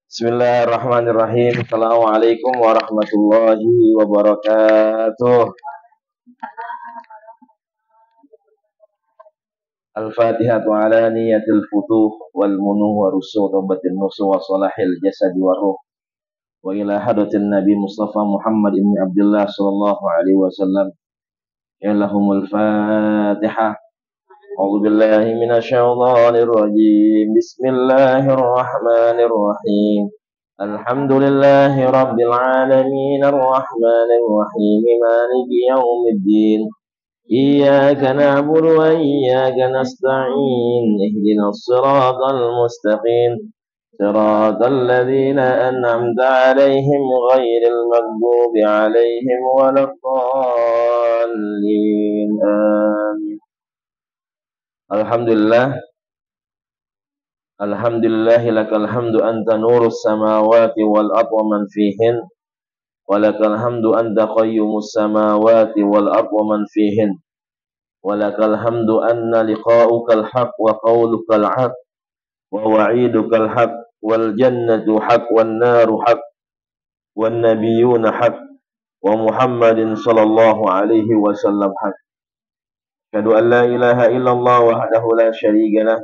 Bismillahirrahmanirrahim. Assalamualaikum warahmatullahi wabarakatuh. Al-Fatihatu ala niyatil futuh wal munuh wa rusuh taubatin nusuh wa salahil jasad wa ruh. Wa ila hadratin Nabi Mustafa Muhammad ibn Abdullah sallallahu alaihi wasallam. Ya lahumul Fatihah. A'udzu billahi minasyaitonir rajim. Bismillahirrahmanirrahim. Alhamdulillahi rabbil alamin arrahmanir rahim maliki yaumiddin. Iyyaka na'budu wa iyyaka nasta'in. Ihdinas siratal mustaqim. Siratal ladzina an'amta 'alaihim ghairil maghdubi 'alaihim waladdallin. Amin. Alhamdulillahi lakal hamdu anta nurus samawati wal ardi wa man fihin. Walakal hamdu anta qayyumus samawati wal ardi wa man fihin. Walakal hamdu anna liqa'ukal haq wa qawlukal haq wa wa'idukal haq wal jannatu haq wan naru haq wan nabiyyuna haq wa Muhammadin sallallahu alaihi wasallam haq. Asyhadu an la ilaha illallah wahdahu la syarika lah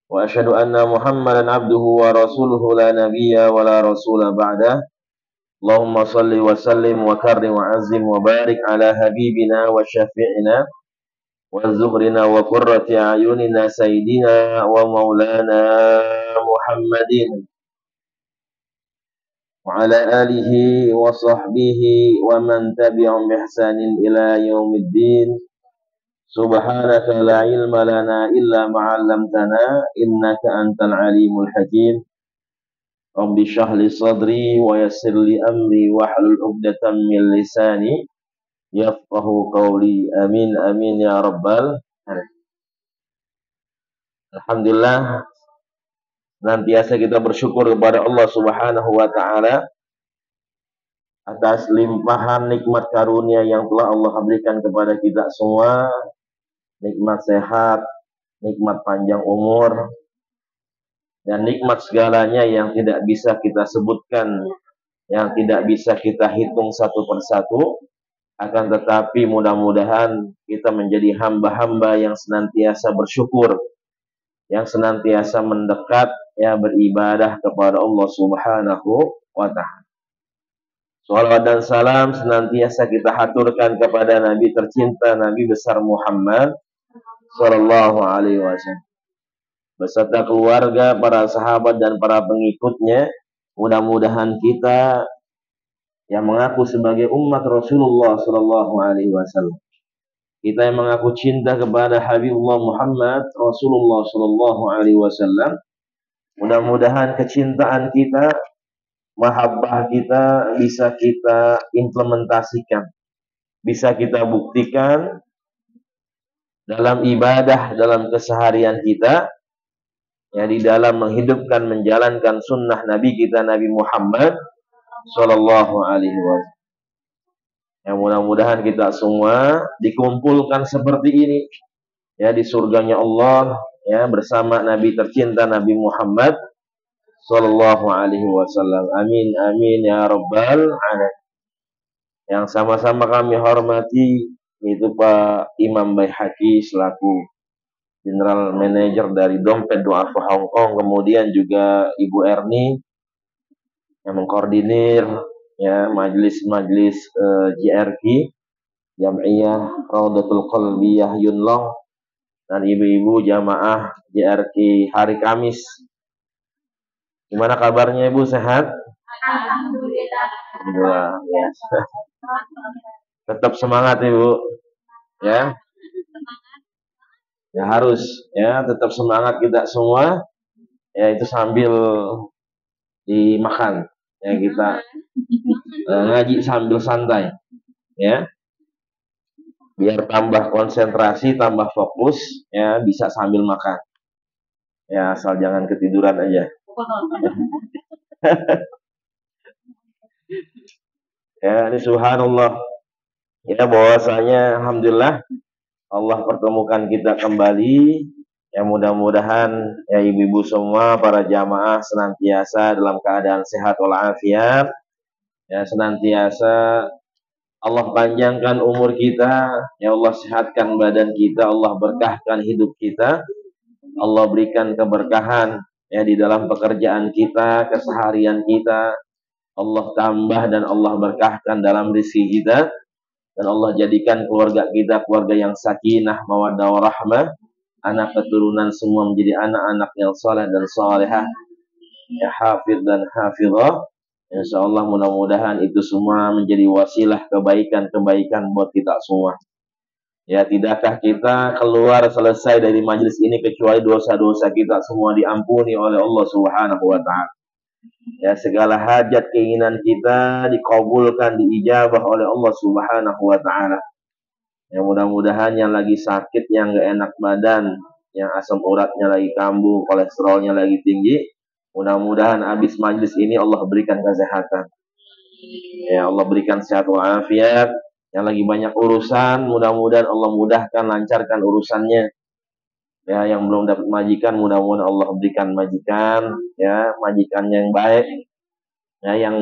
wa asyhadu anna Muhammadan abduhu wa rasuluhu la nabiyya wa la rasula ba'dah. Allahumma salli wa sallim wa karrim wa azim wa barik ala habibina wa syafi'ina wa zuhrina wa qurrati a'yunina sayyidina wa maulana Muhammadin wa ala alihi wa sahbihi wa man tabi'ahum bi ihsanin ila yaumiddin. Subhanaka la ilma lana illa ma 'allamtana innaka antal alimul hakim. Rabbi shrah li sadri wa yassir li amri wahlul 'uqdatam min lisani yafqahu qawli. Amin amin ya rabbal alamin. Alhamdulillah, senantiasa kita bersyukur kepada Allah Subhanahu wa taala atas limpahan nikmat karunia yang telah Allah berikan kepada kita semua. Nikmat sehat, nikmat panjang umur, dan nikmat segalanya yang tidak bisa kita sebutkan, yang tidak bisa kita hitung satu persatu. Akan tetapi mudah-mudahan kita menjadi hamba-hamba yang senantiasa bersyukur, yang senantiasa mendekat, ya, beribadah kepada Allah Subhanahu wa ta'ala. Salawat dan salam senantiasa kita haturkan kepada Nabi tercinta, Nabi besar Muhammad sallallahu alaihi wasallam beserta keluarga, para sahabat dan para pengikutnya. Mudah-mudahan kita yang mengaku sebagai umat Rasulullah sallallahu alaihi wasallam, kita yang mengaku cinta kepada Habibullah Muhammad Rasulullah sallallahu alaihi wasallam, mudah-mudahan kecintaan kita, mahabbah kita bisa kita implementasikan, bisa kita buktikan dalam ibadah, dalam keseharian kita, ya, di dalam menghidupkan, menjalankan sunnah Nabi kita, Nabi Muhammad sallallahu alaihi wasallam. Yang mudah-mudahan kita semua dikumpulkan seperti ini, ya, di surganya Allah, ya, bersama Nabi tercinta Nabi Muhammad sallallahu alaihi wasallam. Amin amin ya rabbal alamin. Yang sama-sama kami hormati itu Pak Imam Baihaqi selaku General Manager dari Dompet Du'afa Hong Kong, kemudian juga Ibu Erni yang mengkoordinir, ya, majelis-majelis JRQ, Jam'iyah Raudatul Qalbiyah Yunlong, dan ibu-ibu jamaah JRQ hari Kamis. Gimana kabarnya Ibu, sehat? Alhamdulillah. Alhamdulillah, ya. Tetap semangat Ibu, ya. Ya harus, ya, tetap semangat kita semua, ya, itu sambil dimakan, ya, kita ngaji sambil santai, ya, biar tambah konsentrasi, tambah fokus, ya, bisa sambil makan, ya, asal jangan ketiduran aja. Ya, ini subhanallah, ya, bahwasanya alhamdulillah Allah pertemukan kita kembali, Ya mudah-mudahan ya ibu-ibu semua para jamaah senantiasa dalam keadaan sehat walafiat. Ya senantiasa Allah panjangkan umur kita, ya Allah sehatkan badan kita, Allah berkahkan hidup kita, Allah berikan keberkahan ya di dalam pekerjaan kita, keseharian kita, Allah tambah dan Allah berkahkan dalam rezeki kita, dan Allah jadikan keluarga kita keluarga yang sakinah, mawaddah warahmah, anak keturunan semua menjadi anak-anak yang saleh dan salehah, ya hafidh dan hafidhah. Insyaallah mudah-mudahan itu semua menjadi wasilah kebaikan-kebaikan buat kita semua. Ya, tidakkah kita keluar selesai dari majelis ini kecuali dosa-dosa kita semua diampuni oleh Allah Subhanahu wa taala. Ya, segala hajat keinginan kita dikabulkan, diijabah oleh Allah Subhanahu wa taala. Ya, mudah-mudahan yang lagi sakit, yang gak enak badan, yang asam uratnya lagi kambuh, kolesterolnya lagi tinggi, mudah-mudahan habis majelis ini Allah berikan kesehatan. Ya Allah berikan sehat walafiat. Yang lagi banyak urusan, mudah-mudahan Allah mudahkan, lancarkan urusannya. Ya, yang belum dapat majikan, mudah-mudahan Allah berikan majikan, ya, majikannya yang baik. Ya, yang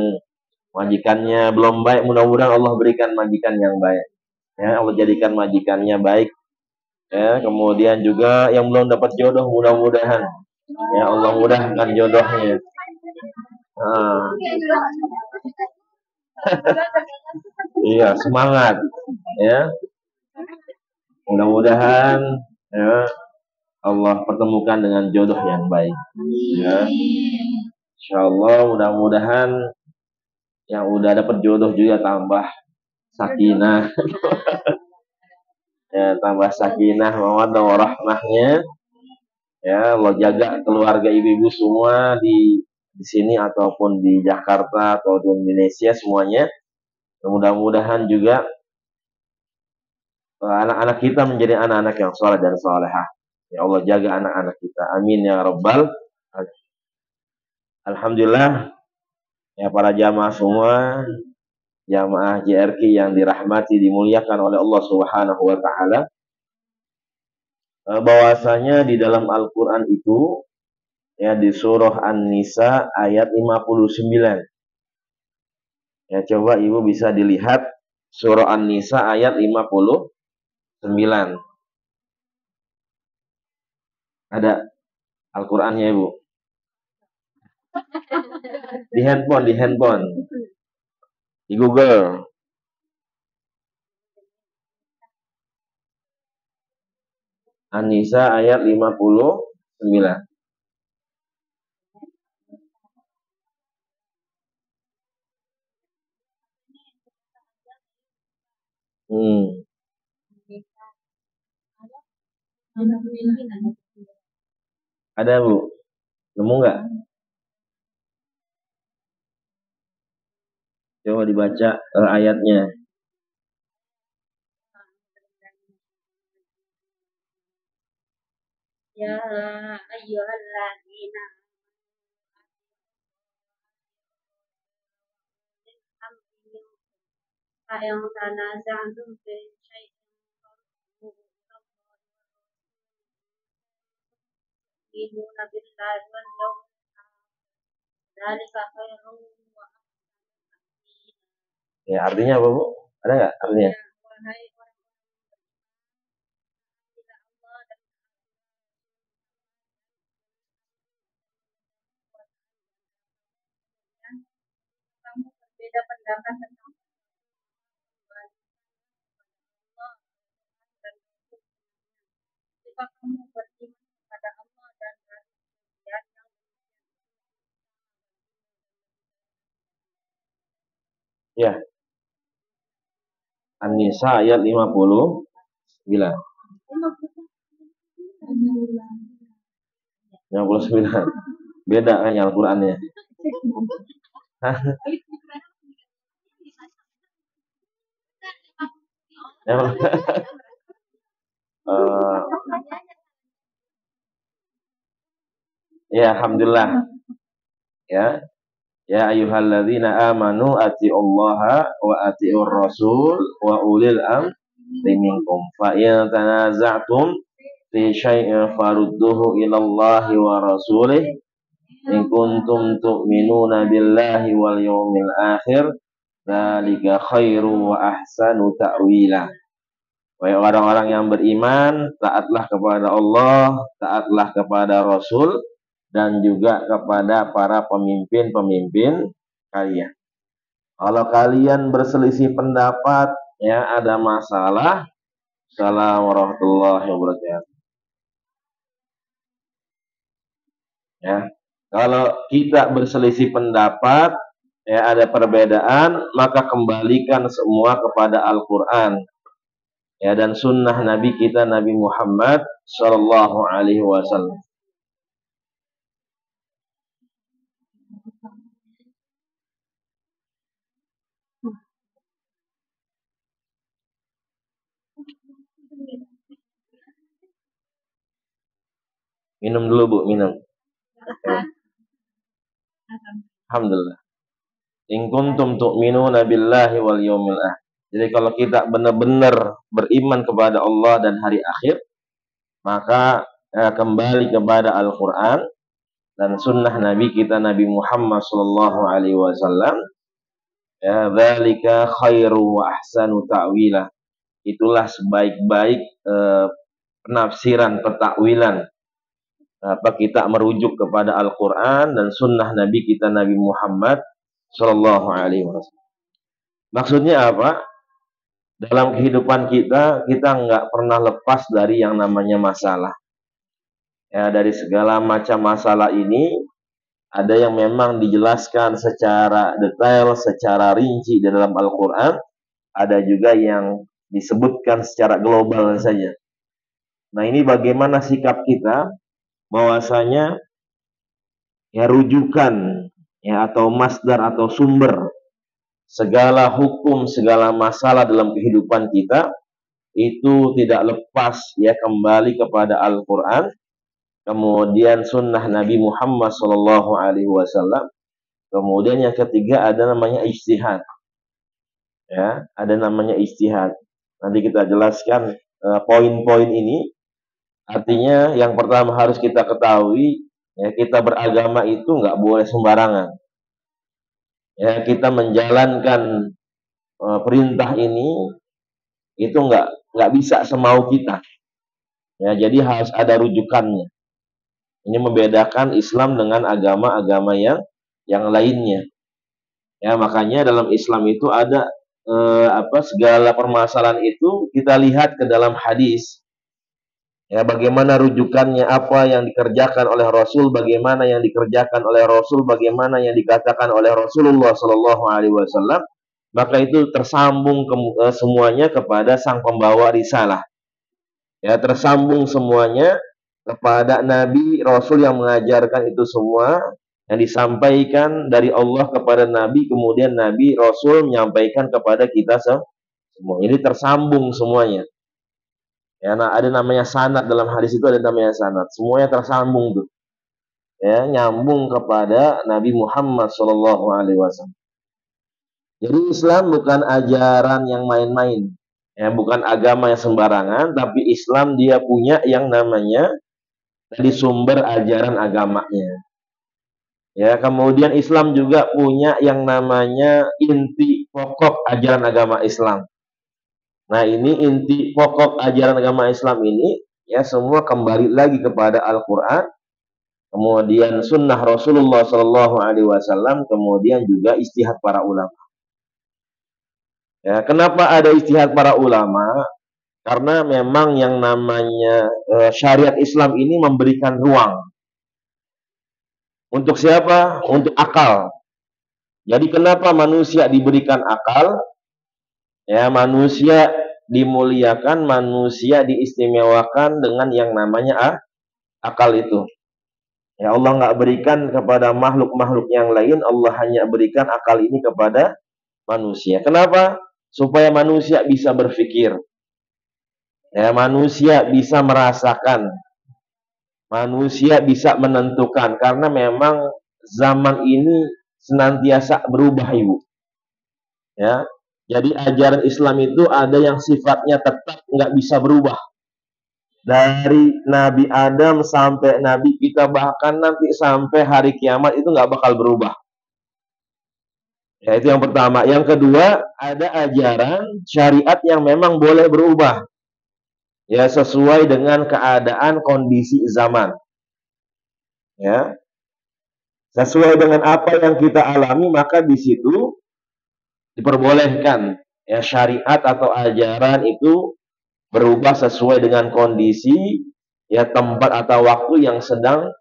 majikannya belum baik, mudah-mudahan Allah berikan majikan yang baik. Ya, Allah jadikan majikannya baik. Ya, kemudian juga yang belum dapat jodoh, mudah-mudahan ya Allah mudahkan jodohnya. Nah, iya, semangat ya. Mudah-mudahan ya Allah pertemukan dengan jodoh yang baik. Ya. Insyaallah mudah-mudahan yang udah dapat jodoh juga tambah sakinah. Ya, tambah sakinah, mawaddah warahmahnya. Ya, Allah jaga keluarga ibu-ibu semua di sini ataupun di Jakarta atau di Indonesia semuanya. Mudah-mudahan juga anak-anak kita menjadi anak-anak yang saleh dan salehah. Ya Allah jaga anak-anak kita. Amin ya rabbal. Alhamdulillah ya para jamaah semua, jamaah JRK yang dirahmati dimuliakan oleh Allah Subhanahu wa taala. Bahwasanya di dalam Al-Qur'an itu ya di surah An-Nisa ayat 59. Ya coba Ibu bisa dilihat surah An-Nisa ayat 59. Ada Al-Qur'annya Ibu. Di handphone. Di Google. An-Nisa ayat 59. Ada Bu? Nemu nggak? Coba dibaca ayatnya. Ya ayyuhalladzina yang tanaza'tum fi syai'in farudduhu billahi wal yawmil dzalika khairun wa ahsan. Ya, artinya apa, Bu? Ada nggak artinya? Kamu berbeda pendapat tentang Allah dan jika kamu beriman kepada Allah dan hari kemudian yang ya. An-Nisa ayat 59. 59. Beda kan yang Al-Qur'annya. Ya alhamdulillah. Ya. Ya ayyuhalladzina amanu atiullaha wa atiur rasul wa ulil amri minkum fa in tanaza'tum fi syai'in farudduhu ilallahi wa rasulih in kuntum tu'minuna billahi wal yawmil akhir dzalika khairu wa ahsanu ta'wila. Wahai orang-orang yang beriman, taatlah kepada Allah, taatlah kepada Rasul, dan juga kepada para pemimpin-pemimpin kalian. Kalau kalian berselisih pendapat, ya ada masalah, Assalamualaikum warahmatullahi wabarakatuh. Ya, kalau kita berselisih pendapat, ya ada perbedaan, maka kembalikan semua kepada Al-Quran. Ya, dan sunnah Nabi kita Nabi Muhammad Shallallahu Alaihi Wasallam. Minum dulu Bu, minum. Ya. Alhamdulillah. In kuntum tu'minuna billahi wal yawmil akhir. Jadi kalau kita benar-benar beriman kepada Allah dan hari akhir, maka kembali kepada Al-Quran dan sunnah Nabi kita Nabi Muhammad Sallallahu Alaihi Wasallam. Ya, dzalika khairu wa ahsanu ta'wila. Itulah sebaik-baik penafsiran, pentakwilan. Apa kita merujuk kepada Al-Quran dan sunnah Nabi kita Nabi Muhammad Sallallahu Alaihi Wasallam. Maksudnya apa? Dalam kehidupan kita nggak pernah lepas dari yang namanya masalah. Ya, dari segala macam masalah ini, ada yang memang dijelaskan secara detail, secara rinci di dalam Al-Quran, ada juga yang disebutkan secara global saja. Nah, ini bagaimana sikap kita, bahwasanya ya rujukan ya atau masdar atau sumber segala hukum, segala masalah dalam kehidupan kita itu tidak lepas ya kembali kepada Al-Quran, kemudian sunnah Nabi Muhammad Sallallahu Alaihi Wasallam, kemudian yang ketiga ada namanya ijtihad. Ya, ada namanya ijtihad. Nanti kita jelaskan poin-poin ini. Artinya yang pertama harus kita ketahui, ya kita beragama itu nggak boleh sembarangan. Ya, kita menjalankan perintah ini itu nggak bisa semau kita. Ya, jadi harus ada rujukannya. Ini membedakan Islam dengan agama-agama yang lainnya. Ya, makanya dalam Islam itu ada segala permasalahan itu kita lihat ke dalam hadis. Ya, bagaimana rujukannya, apa yang dikerjakan oleh Rasul, bagaimana yang dikerjakan oleh Rasul, bagaimana yang dikatakan oleh Rasulullah Shallallahu Alaihi Wasallam, maka itu tersambung semuanya kepada sang pembawa risalah. Ya, tersambung semuanya kepada Nabi Rasul yang mengajarkan itu semua, yang disampaikan dari Allah kepada Nabi, kemudian Nabi Rasul menyampaikan kepada kita semua. Ini tersambung semuanya. Ya, nah ada namanya sanad, dalam hadis itu ada namanya sanad. Semuanya tersambung tuh. Ya, nyambung kepada Nabi Muhammad Shallallahu Alaihi Wasallam. Jadi Islam bukan ajaran yang main-main. Ya, bukan agama yang sembarangan, tapi Islam dia punya yang namanya dari sumber ajaran agamanya. Ya, kemudian Islam juga punya yang namanya inti pokok ajaran agama Islam. Nah, ini inti pokok ajaran agama Islam ini ya semua kembali lagi kepada Al-Quran, kemudian sunnah Rasulullah Shallallahu Alaihi Wasallam, kemudian juga ijtihad para ulama. Ya, kenapa ada ijtihad para ulama? Karena memang yang namanya syariat Islam ini memberikan ruang. Untuk siapa? Untuk akal. Jadi kenapa manusia diberikan akal? Ya, manusia dimuliakan, manusia diistimewakan dengan yang namanya akal itu. Ya, Allah nggak berikan kepada makhluk-makhluk yang lain, Allah hanya berikan akal ini kepada manusia. Kenapa? Supaya manusia bisa berpikir. Ya, manusia bisa merasakan. Manusia bisa menentukan. Karena memang zaman ini senantiasa berubah, Ibu. Ya, jadi ajaran Islam itu ada yang sifatnya tetap nggak bisa berubah. Dari Nabi Adam sampai Nabi kita, bahkan nanti sampai hari kiamat itu nggak bakal berubah. Ya, itu yang pertama. Yang kedua, ada ajaran syariat yang memang boleh berubah. Ya, sesuai dengan keadaan kondisi zaman. Ya, sesuai dengan apa yang kita alami, maka di situ diperbolehkan ya syariat atau ajaran itu berubah sesuai dengan kondisi ya tempat atau waktu yang sedang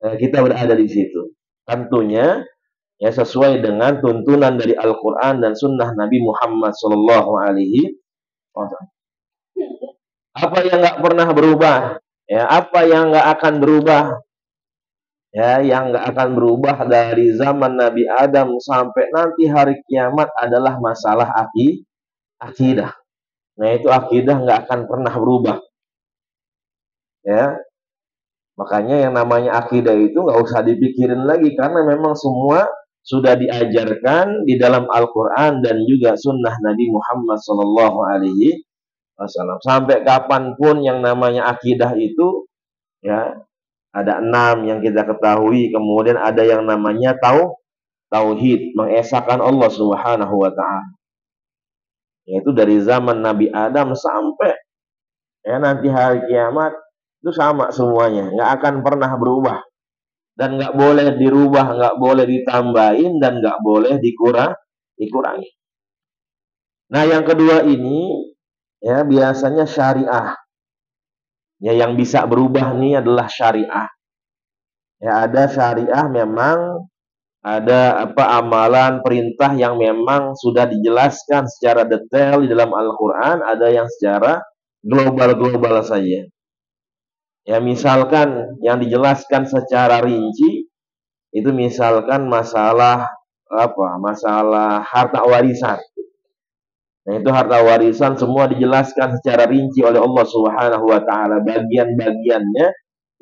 kita berada di situ. Tentunya ya sesuai dengan tuntunan dari Al-Quran dan Sunnah Nabi Muhammad Sallallahu Alaihi Wasallam. Apa yang nggak pernah berubah? Ya, apa yang nggak akan berubah? Ya, yang nggak akan berubah dari zaman Nabi Adam sampai nanti hari kiamat adalah masalah akidah. Nah, itu akidah nggak akan pernah berubah. Ya, makanya yang namanya akidah itu nggak usah dipikirin lagi karena memang semua sudah diajarkan di dalam Al-Quran dan juga Sunnah Nabi Muhammad Sallallahu Alaihi Wasallam. Sampai kapanpun yang namanya akidah itu, ya ada 6 yang kita ketahui. Kemudian ada yang namanya tauhid, mengesahkan Allah Subhanahu Wa Taala. Yaitu dari zaman Nabi Adam sampai ya nanti hari kiamat itu sama semuanya, nggak akan pernah berubah dan nggak boleh dirubah, nggak boleh ditambahin dan nggak boleh dikurangi. Nah, yang kedua ini ya biasanya syariah. Ya, yang bisa berubah nih adalah syariah. Ya, ada syariah memang ada amalan perintah yang memang sudah dijelaskan secara detail di dalam Al-Qur'an, ada yang secara global-global saja. Ya, misalkan yang dijelaskan secara rinci itu misalkan masalah masalah harta warisan. Nah, itu harta warisan semua dijelaskan secara rinci oleh Allah Subhanahu wa taala. Bagian-bagiannya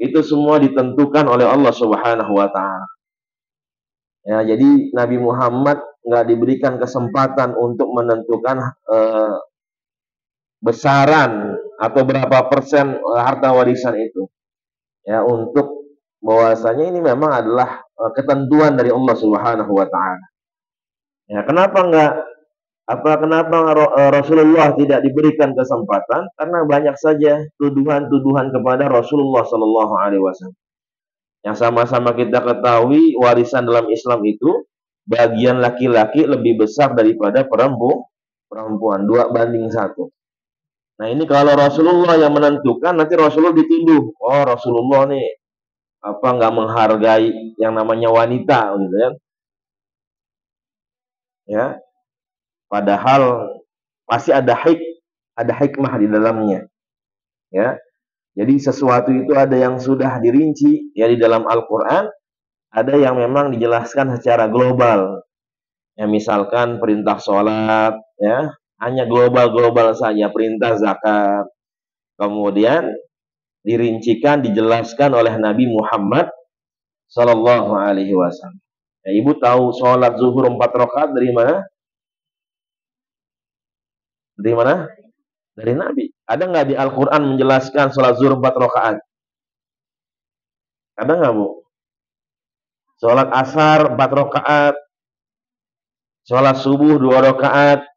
itu semua ditentukan oleh Allah Subhanahu wa taala. Ya, jadi Nabi Muhammad nggak diberikan kesempatan untuk menentukan besaran atau berapa persen harta warisan itu. Ya, untuk bahwasanya ini memang adalah ketentuan dari Allah Subhanahu wa taala. Ya, kenapa Rasulullah tidak diberikan kesempatan? Karena banyak saja tuduhan-tuduhan kepada Rasulullah Sallallahu Alaihi Wasallam. Yang sama-sama kita ketahui warisan dalam Islam itu bagian laki-laki lebih besar daripada perempuan 2:1. Nah, ini kalau Rasulullah yang menentukan, nanti Rasulullah dituduh, oh Rasulullah nih nggak menghargai yang namanya wanita, gitu kan? Ya, padahal pasti ada hikmah di dalamnya. Ya, jadi sesuatu itu ada yang sudah dirinci ya di dalam Al-Quran, ada yang memang dijelaskan secara global. Ya, misalkan perintah sholat, ya hanya global saja, perintah zakat. Kemudian dirincikan, dijelaskan oleh Nabi Muhammad Sallallahu Alaihi Wasallam. Ya, ibu tahu sholat zuhur 4 rakaat dari mana? Dari mana? Dari Nabi. Ada nggak di Al-Quran menjelaskan sholat zuhur 4 rakaat? Ada nggak, Bu? Sholat asar 4 rakaat, sholat subuh 2 rakaat,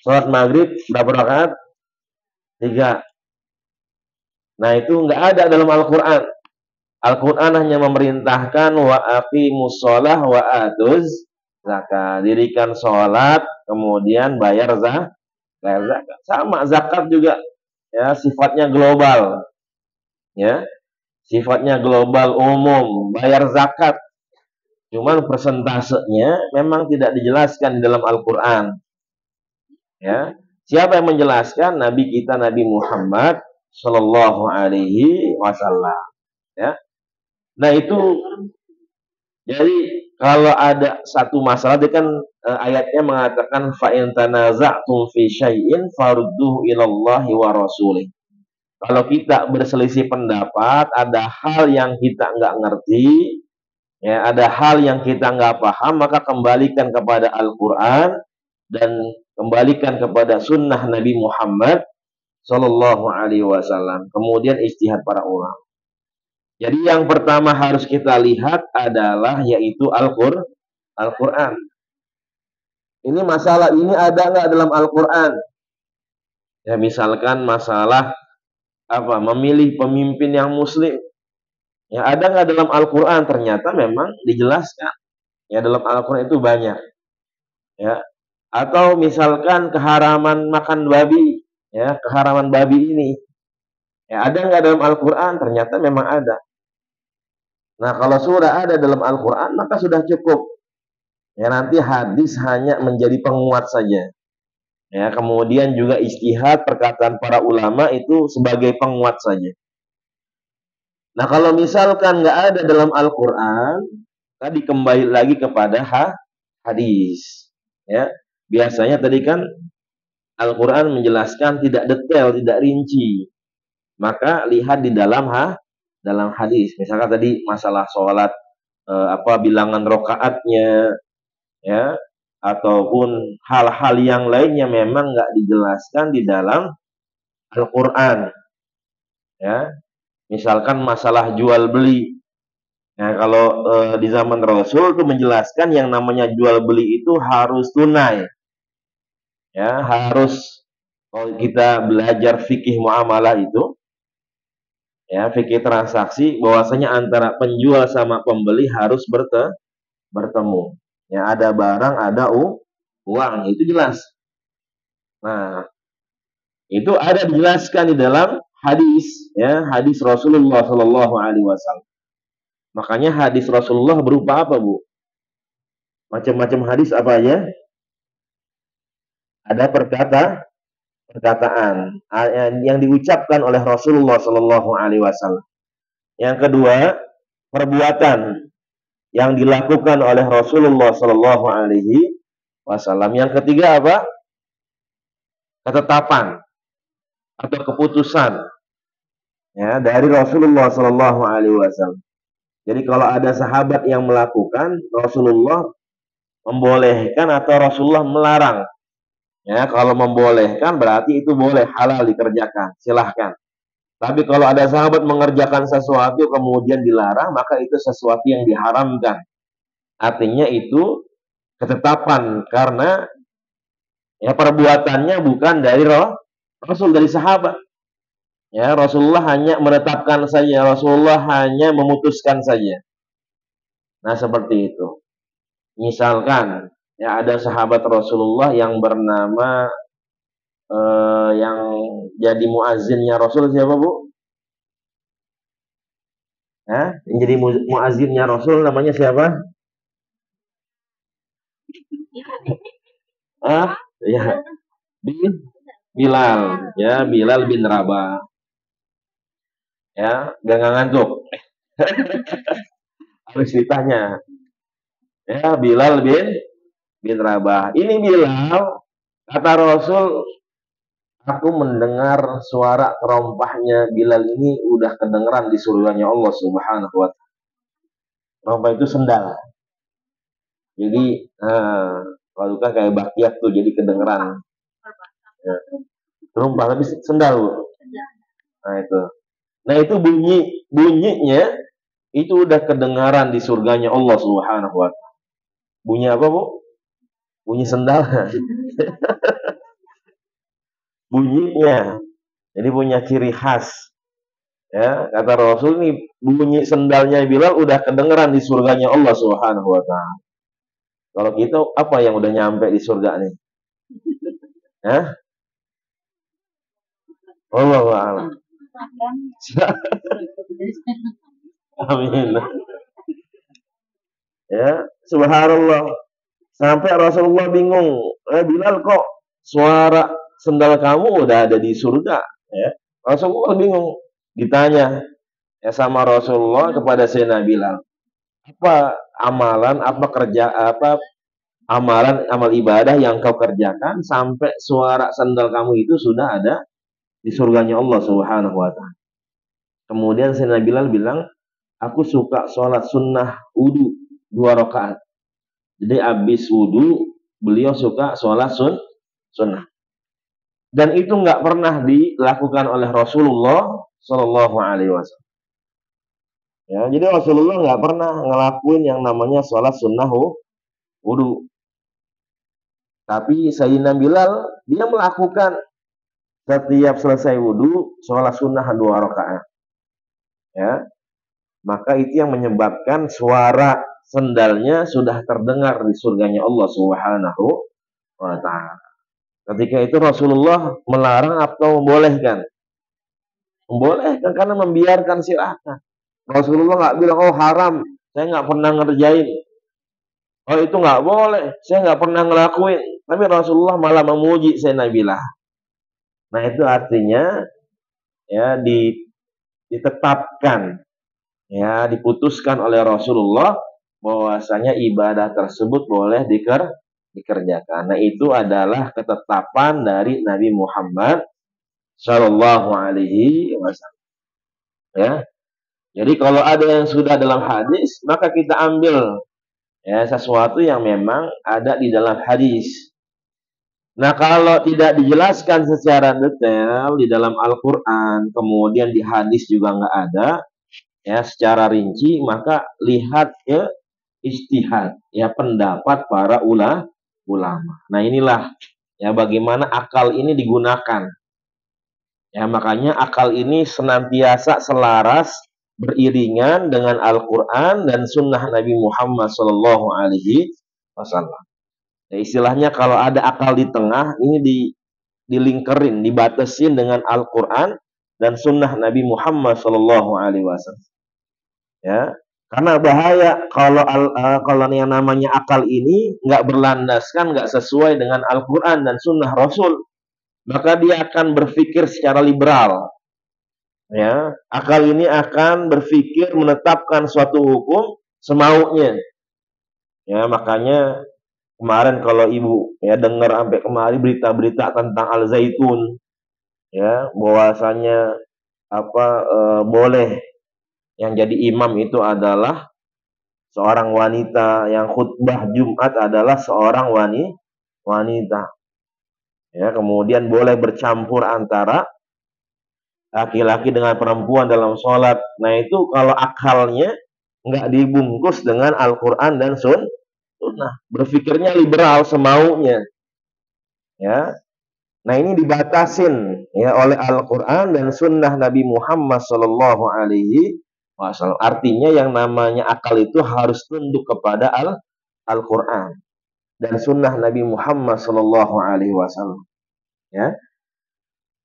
sholat maghrib berapa rakaat? 3. Nah, itu nggak ada dalam Al-Quran. Al-Quran hanya memerintahkan wa aqimus sholah wa atuz zakat. Dirikan sholat, kemudian bayar zakat. Sama, zakat juga ya sifatnya global. Ya, sifatnya global umum, bayar zakat. Cuman persentasenya memang tidak dijelaskan di dalam Al-Quran. Ya, siapa yang menjelaskan? Nabi kita, Nabi Muhammad Sallallahu Alaihi Wasallam. Ya, nah itu jadi kalau ada satu masalah, dia kan ayatnya mengatakan fa in tanaza'tum fi syai'in farudduhu ilallahi wa rasulih. Kalau kita berselisih pendapat, ada hal yang kita nggak ngerti, ya, ada hal yang kita nggak paham, maka kembalikan kepada Al-Quran dan kembalikan kepada Sunnah Nabi Muhammad Sallallahu Alaihi Wasallam. Kemudian ijtihad para ulama. Jadi yang pertama harus kita lihat adalah yaitu Al-Quran. Ini masalah ini ada nggak dalam Al-Quran? Ya misalkan masalah apa? Memilih pemimpin yang muslim. Ya ada nggak dalam Al-Quran? Ternyata memang dijelaskan. Ya dalam Al-Quran itu banyak. Ya. Atau misalkan keharaman makan babi. Ya keharaman babi ini. Ya ada nggak dalam Al-Quran? Ternyata memang ada. Nah kalau sudah ada dalam Al-Quran maka sudah cukup. Ya nanti hadis hanya menjadi penguat saja. Ya, kemudian juga ijtihad perkataan para ulama itu sebagai penguat saja. Nah, kalau misalkan nggak ada dalam Al-Quran, tadi kembali lagi kepada hadis. Ya, biasanya tadi kan Al-Quran menjelaskan tidak detail, tidak rinci. Maka lihat di dalam hadis. Misalkan tadi masalah sholat, bilangan rokaatnya, ya, ataupun hal-hal yang lainnya memang nggak dijelaskan di dalam Al-Quran. Ya, misalkan masalah jual beli. Nah, kalau di zaman Rasul itu menjelaskan yang namanya jual beli itu harus tunai. Ya, harus kalau kita belajar fikih muamalah itu, ya, fikih transaksi bahwasanya antara penjual sama pembeli harus bertemu. Ya, ada barang, ada uang, itu jelas. Nah, itu ada dijelaskan di dalam hadis, ya, hadis Rasulullah Shallallahu Alaihi Wasallam. Makanya hadis Rasulullah berupa apa, Bu? Macam-macam hadis apa aja? Ada perkataan yang diucapkan oleh Rasulullah Shallallahu Alaihi Wasallam. Yang kedua, perbuatan yang dilakukan oleh Rasulullah Shallallahu Alaihi Wasallam. Yang ketiga apa? Ketetapan atau keputusan, ya, dari Rasulullah Shallallahu Alaihi Wasallam. Jadi kalau ada sahabat yang melakukan, Rasulullah membolehkan atau Rasulullah melarang. Ya, kalau membolehkan berarti itu boleh, halal dikerjakan, silahkan. Tapi kalau ada sahabat mengerjakan sesuatu kemudian dilarang, maka itu sesuatu yang diharamkan. Artinya itu ketetapan karena ya perbuatannya bukan dari Rasul, dari sahabat. Ya, Rasulullah hanya menetapkan saja, Rasulullah hanya memutuskan saja. Nah, seperti itu. Misalkan ya ada sahabat Rasulullah yang bernama yang jadi muazzinnya Rasul siapa, Bu? Yang jadi muazzinnya Rasul namanya siapa? Ya, Bilal, ya, Bilal bin Rabah. Ya, gak ngantuk. Harus ditanya. Ya, Bilal bin Rabah. Ini Bilal, kata Rasul, aku mendengar suara terompahnya Bilal ini udah kedengeran di surganya Allah Subhanahu wa Ta'ala. Terompah itu sendal. Jadi, kalau kan kayak bakiak tuh, jadi kedengeran. Ya. Terompah tapi sendal, Bu. Nah itu. Nah itu bunyinya itu udah kedengaran di surganya Allah Subhanahu wa Ta'ala. Bunyi apa, Bu? Bunyi sendal. Bunyinya. Jadi punya ciri khas. Ya, kata Rasul ini bunyi sendalnya Bilal udah kedengeran di surganya Allah Subhanahu wa Ta'ala. Kalau kita apa yang udah nyampe di surga nih? Hah? Wallahu a'lam. Amin. Ya, subhanallah. Sampai Rasulullah bingung. Bilal kok suara sendal kamu udah ada di surga? Ya. Rasulullah bingung. Ditanya ya sama Rasulullah kepada Sayyidina Bilal. Apa amalan, amal ibadah yang kau kerjakan sampai suara sandal kamu itu sudah ada di surganya Allah Subhanahu wa Ta'ala. Kemudian Sayyidina Bilal bilang, aku suka sholat sunnah wudu 2 rakaat. Jadi habis wudu beliau suka sholat sunnah. Dan itu nggak pernah dilakukan oleh Rasulullah Shallallahu Alaihi Wasallam. Ya, jadi Rasulullah nggak pernah ngelakuin yang namanya sholat sunnah wudu. Tapi Sayyidina Bilal dia melakukan setiap selesai wudu sholat sunnah 2 rakaat. Ya, maka itu yang menyebabkan suara sendalnya sudah terdengar di surganya Allah Subhanahu wa Ta'ala. Ketika itu Rasulullah melarang atau membolehkan? Membolehkan karena membiarkan, silahkan. Rasulullah nggak bilang, oh haram, saya nggak pernah ngerjain. Oh itu nggak boleh, saya nggak pernah ngelakuin. Tapi Rasulullah malah memuji Sayyidina Bilal. Nah itu artinya ya ditetapkan, ya diputuskan oleh Rasulullah bahwasanya ibadah tersebut boleh dikerjakan. Nah itu adalah ketetapan dari Nabi Muhammad Shallallahu Alaihi Wasallam. Ya, jadi kalau ada yang sudah dalam hadis, maka kita ambil ya sesuatu yang memang ada di dalam hadis. Nah, kalau tidak dijelaskan secara detail di dalam Al-Quran, kemudian di hadis juga nggak ada, ya secara rinci, maka lihat ke ijtihad, ya pendapat para ulama. Nah, inilah ya bagaimana akal ini digunakan. Ya, makanya akal ini senantiasa selaras beriringan dengan Al-Quran dan Sunnah Nabi Muhammad Sallallahu Alaihi Wasallam. Ya, istilahnya kalau ada akal di tengah, ini dilingkerin, dibatasin dengan Al-Quran dan Sunnah Nabi Muhammad Sallallahu Alaihi Wasallam. Ya, karena bahaya kalau yang namanya akal ini nggak berlandaskan, nggak sesuai dengan Al-Quran dan Sunnah Rasul, maka dia akan berpikir secara liberal. Ya, akal ini akan berpikir menetapkan suatu hukum semaunya. Ya, makanya kemarin kalau ibu ya dengar sampai kemari berita-berita tentang Al Zaitun, ya bahwasanya boleh yang jadi imam itu adalah seorang wanita, yang khutbah Jumat adalah seorang wanita. Ya, kemudian boleh bercampur antara laki-laki dengan perempuan dalam sholat. Nah itu kalau akalnya nggak dibungkus dengan Al-Quran dan Sunnah, berpikirnya liberal semaunya. Ya, nah ini dibatasin ya oleh Al-Quran dan Sunnah Nabi Muhammad Sallallahu Alaihi Wasallam. Artinya yang namanya akal itu harus tunduk kepada Al-Quran dan Sunnah Nabi Muhammad Sallallahu Alaihi Wasallam. Ya,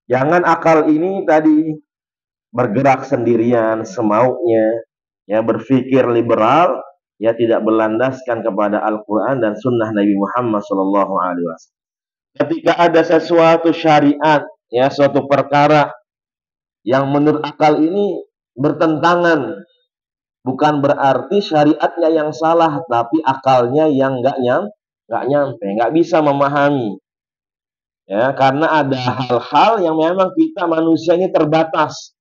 jangan akal ini tadi bergerak sendirian semaunya, ya berpikir liberal, ya tidak berlandaskan kepada Al-Quran dan Sunnah Nabi Muhammad Sallallahu Alaihi Wasallam. Ketika ada sesuatu syariat, ya suatu perkara yang menurut akal ini bertentangan, bukan berarti syariatnya yang salah, tapi akalnya yang nggak nyampe, nggak bisa memahami. Ya, karena ada hal-hal yang memang kita manusia ini terbatas.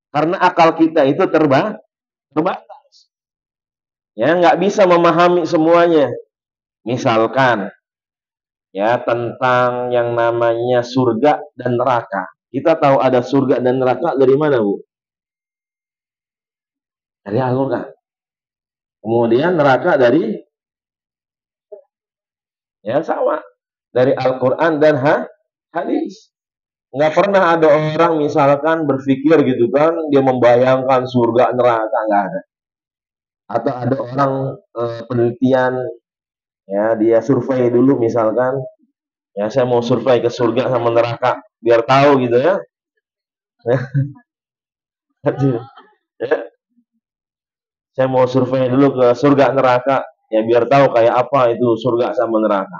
Karena akal kita itu terbatas. Ya, nggak bisa memahami semuanya. Misalkan ya tentang yang namanya surga dan neraka. Kita tahu ada surga dan neraka dari mana, Bu? Dari Al-Quran. Kemudian neraka dari ya sama, dari Al-Quran dan hadis. Nggak pernah ada orang misalkan berpikir gitu kan, dia membayangkan surga neraka, nggak ada. Atau ada orang penelitian, ya dia survei dulu misalkan, ya saya mau survei ke surga sama neraka biar tahu gitu ya. Ya, saya mau survei dulu ke surga neraka ya biar tahu kayak apa itu surga sama neraka.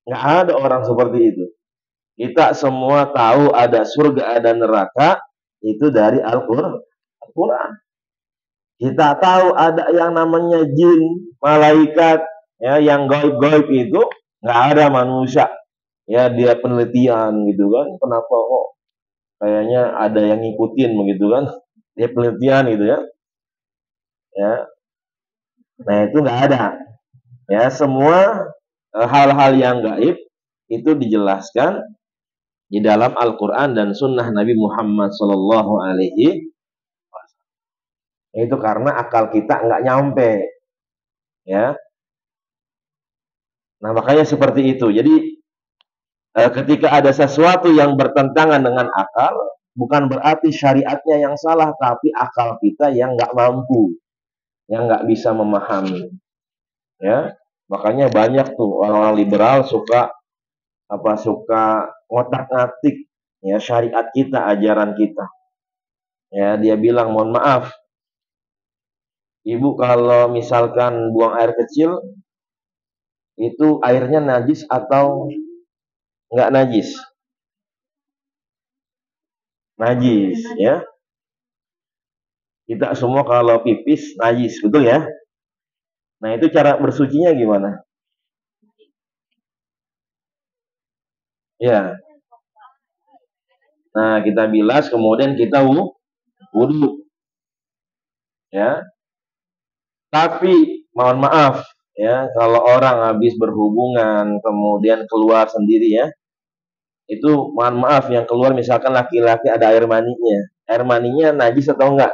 Nggak ada orang seperti itu. Kita semua tahu ada surga ada neraka itu dari Al-Quran. Kita tahu ada yang namanya jin, malaikat, ya yang gaib-gaib itu nggak ada manusia. Ya dia penelitian gitu kan, kenapa kok kayaknya ada yang ngikutin begitu kan? Dia penelitian gitu ya. Ya, nah itu nggak ada. Ya semua hal-hal yang gaib itu dijelaskan di dalam Al-Quran dan Sunnah Nabi Muhammad Sallallahu Alaihi Wasallam. Itu karena akal kita nggak nyampe, ya. Nah makanya seperti itu. Jadi ketika ada sesuatu yang bertentangan dengan akal, bukan berarti syariatnya yang salah, tapi akal kita yang nggak mampu, yang nggak bisa memahami, ya. Makanya banyak tuh orang-orang liberal suka ngotak-ngatik, ya, syariat kita, ajaran kita. Ya, dia bilang, mohon maaf, ibu kalau misalkan buang air kecil, itu airnya najis atau nggak najis? Najis, ya. Kita semua kalau pipis najis, betul ya? Nah, itu cara bersucinya gimana? Ya. Nah, kita bilas, kemudian kita wudhu, ya. Tapi, mohon maaf, ya, kalau orang habis berhubungan, kemudian keluar sendiri, ya, itu mohon maaf yang keluar misalkan laki-laki ada air maninya. Air maninya najis atau enggak?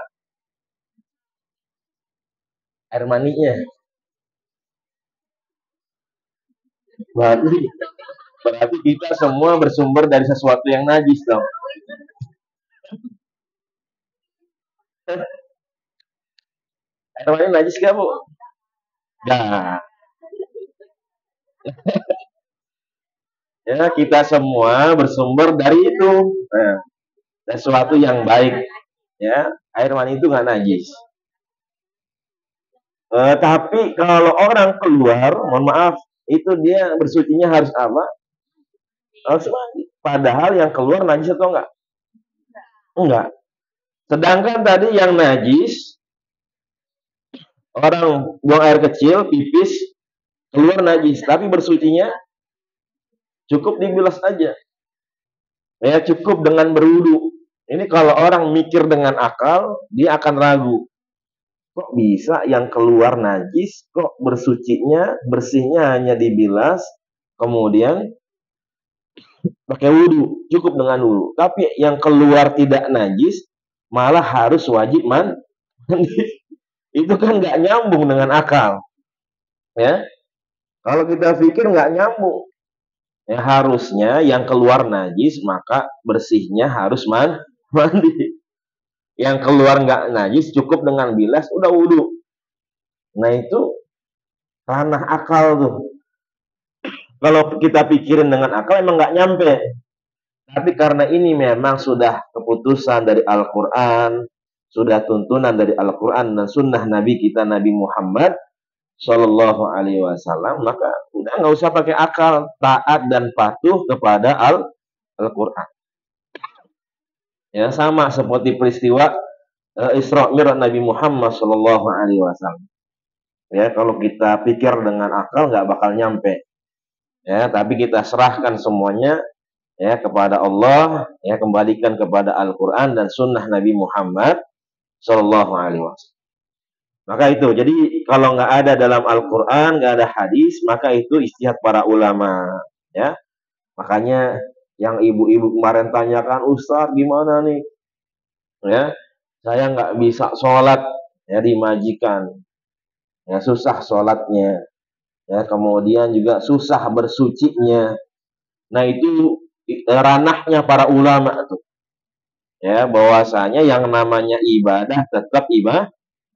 Air maninya. Berarti, berarti kita semua bersumber dari sesuatu yang najis dong. Air mani najis gak, Bu? Nah, ya kita semua bersumber dari itu. Nah, sesuatu yang baik, ya. Air mani itu nggak najis. Tapi kalau orang keluar, mohon maaf, itu dia bersucinya harus apa? Harus mandi. Padahal yang keluar najis atau enggak? Enggak. Sedangkan tadi yang najis, orang buang air kecil, pipis, keluar najis, tapi bersucinya cukup dibilas aja. Ya, cukup dengan berwudu. Ini kalau orang mikir dengan akal, dia akan ragu. Kok bisa yang keluar najis, kok bersihnya hanya dibilas, kemudian pakai wudu, cukup dengan wudu. Tapi yang keluar tidak najis, malah harus wajib mandi. Itu kan nggak nyambung dengan akal, ya. Kalau kita pikir nggak nyambung, ya harusnya yang keluar najis maka bersihnya harus mandi. Yang keluar nggak najis cukup dengan bilas udah wudu. Nah itu ranah akal tuh. Kalau kita pikirin dengan akal emang nggak nyampe. Tapi karena ini memang sudah keputusan dari Al-Quran, sudah tuntunan dari Al-Quran dan sunnah Nabi kita Nabi Muhammad Shallallahu Alaihi Wasallam, maka udah nggak usah pakai akal, taat dan patuh kepada Al-Quran. Ya sama seperti peristiwa Isra Mi'raj Nabi Muhammad Shallallahu Alaihi Wasallam. Ya kalau kita pikir dengan akal nggak bakal nyampe. Ya tapi kita serahkan semuanya ya kepada Allah, ya kembalikan kepada Al-Quran dan Sunnah Nabi Muhammad Shallallahu Alaihi Wasallam. Maka itu, jadi kalau nggak ada dalam Al-Quran, nggak ada hadis, maka itu ijtihad para ulama, ya. Makanya yang ibu-ibu kemarin tanyakan, Ustaz gimana nih, ya, saya nggak bisa sholat, ya di majikan, ya susah sholatnya, ya kemudian juga susah bersucinya. Nah itu ranahnya para ulama tuh, ya bahwasanya yang namanya ibadah tetap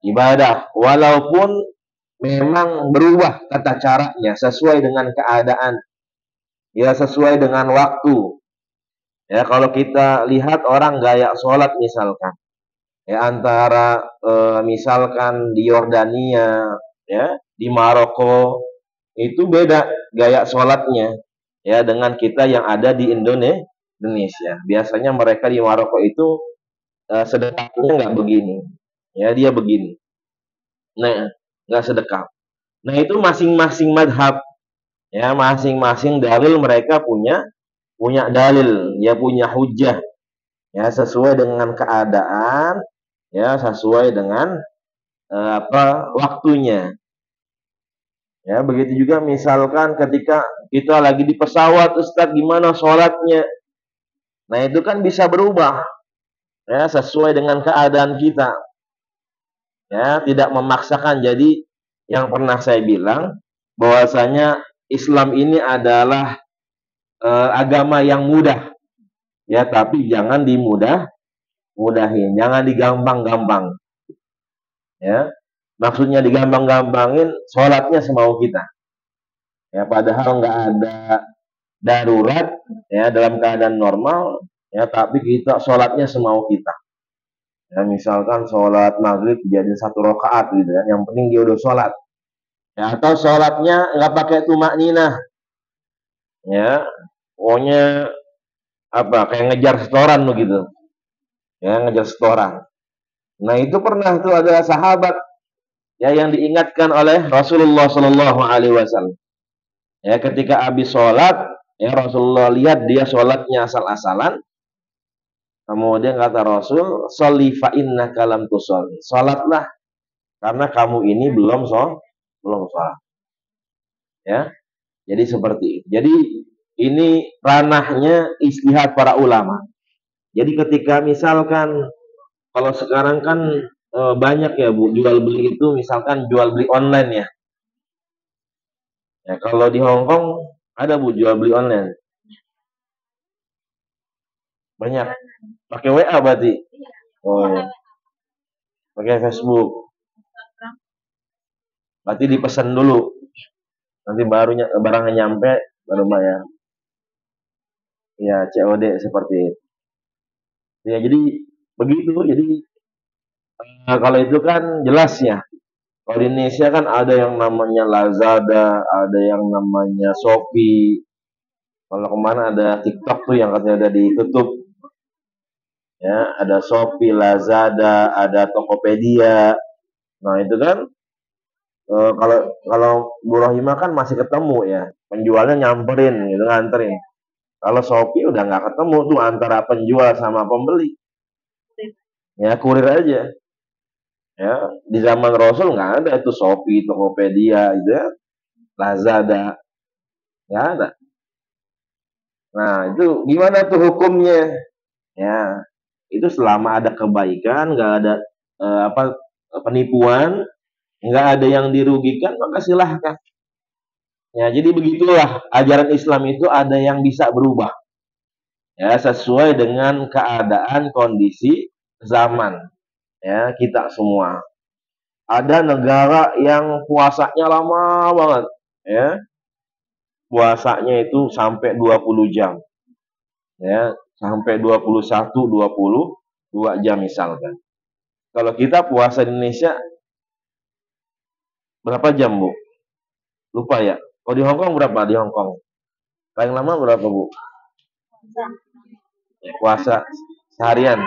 ibadah walaupun memang berubah tata caranya sesuai dengan keadaan, ya sesuai dengan waktu. Ya kalau kita lihat orang gaya sholat misalkan, ya antara misalkan di Yordania, ya di Maroko itu beda gaya sholatnya, ya dengan kita yang ada di Indonesia. Biasanya mereka di Maroko itu sedekahnya nggak begini, ya dia begini. Nah, nggak sedekah. Nah, itu masing-masing madhab. Ya, masing-masing dalil mereka punya dalil, ya punya hujah. Ya, sesuai dengan keadaan, ya sesuai dengan waktunya. Ya, begitu juga misalkan ketika kita lagi di pesawat, Ustaz gimana sholatnya? Nah, itu kan bisa berubah ya sesuai dengan keadaan kita. Ya, tidak memaksakan. Jadi yang pernah saya bilang bahwasanya Islam ini adalah agama yang mudah ya, tapi jangan mudahin, jangan digampang-gampang ya. Maksudnya digampang-gampangin, sholatnya semau kita ya, padahal nggak ada darurat ya, dalam keadaan normal ya, tapi kita sholatnya semau kita ya. Misalkan sholat maghrib jadi 1 rakaat gitu ya, yang penting dia udah sholat ya. Atau sholatnya nggak pakai tumak ninah ya, pokoknya apa, kayak ngejar setoran begitu ya, ngejar setoran. Nah, itu pernah tuh ada sahabat ya yang diingatkan oleh Rasulullah Shallallahu Alaihi Wasallam ya, ketika habis sholat ya, Rasulullah lihat dia sholatnya asal-asalan. Kemudian kata Rasul, "Sholli fa innaka lam tusolli." Sholatlah karena kamu ini belum sholat ya. Jadi seperti itu. Jadi ini ranahnya istihad para ulama. Jadi ketika misalkan, kalau sekarang kan banyak ya Bu, jual beli itu, misalkan jual beli online ya. Ya, kalau di Hong Kong ada Bu jual beli online. Banyak. Pakai WA berarti. Oh, pakai Facebook. Berarti dipesan dulu. Nanti barunya barangnya nyampe baru bayar. Ya, COD seperti itu. Ya, jadi begitu. Jadi kalau itu kan jelas ya. Kalau di Indonesia kan ada yang namanya Lazada, ada yang namanya Shopee. Kalau kemana ada TikTok tuh yang katanya udah ditutup. Ya, ada Shopee, Lazada, ada Tokopedia. Nah, itu kan kalau kalau Bu Rohimah kan masih ketemu ya. Penjualnya nyamperin gitu, nganterin. Kalau Shopee udah nggak ketemu tuh antara penjual sama pembeli. Ya, kurir aja. Ya, di zaman Rasul nggak ada itu Shopee, Tokopedia, gitu ya, Lazada, nggak ada. Nah, itu gimana tuh hukumnya? Ya, itu selama ada kebaikan, nggak ada apa, penipuan, nggak ada yang dirugikan, maka silahkan. Ya, jadi begitulah ajaran Islam itu ada yang bisa berubah ya, sesuai dengan keadaan, kondisi, zaman ya, kita semua. Ada negara yang puasanya lama banget ya. Puasanya itu sampai 20 jam. Ya, sampai 21, 22 jam misalkan. Kalau kita puasa di Indonesia berapa jam, Bu? Lupa ya. Kalau di Hong Kong berapa di Hong Kong? Paling lama berapa, Bu? Ya, puasa seharian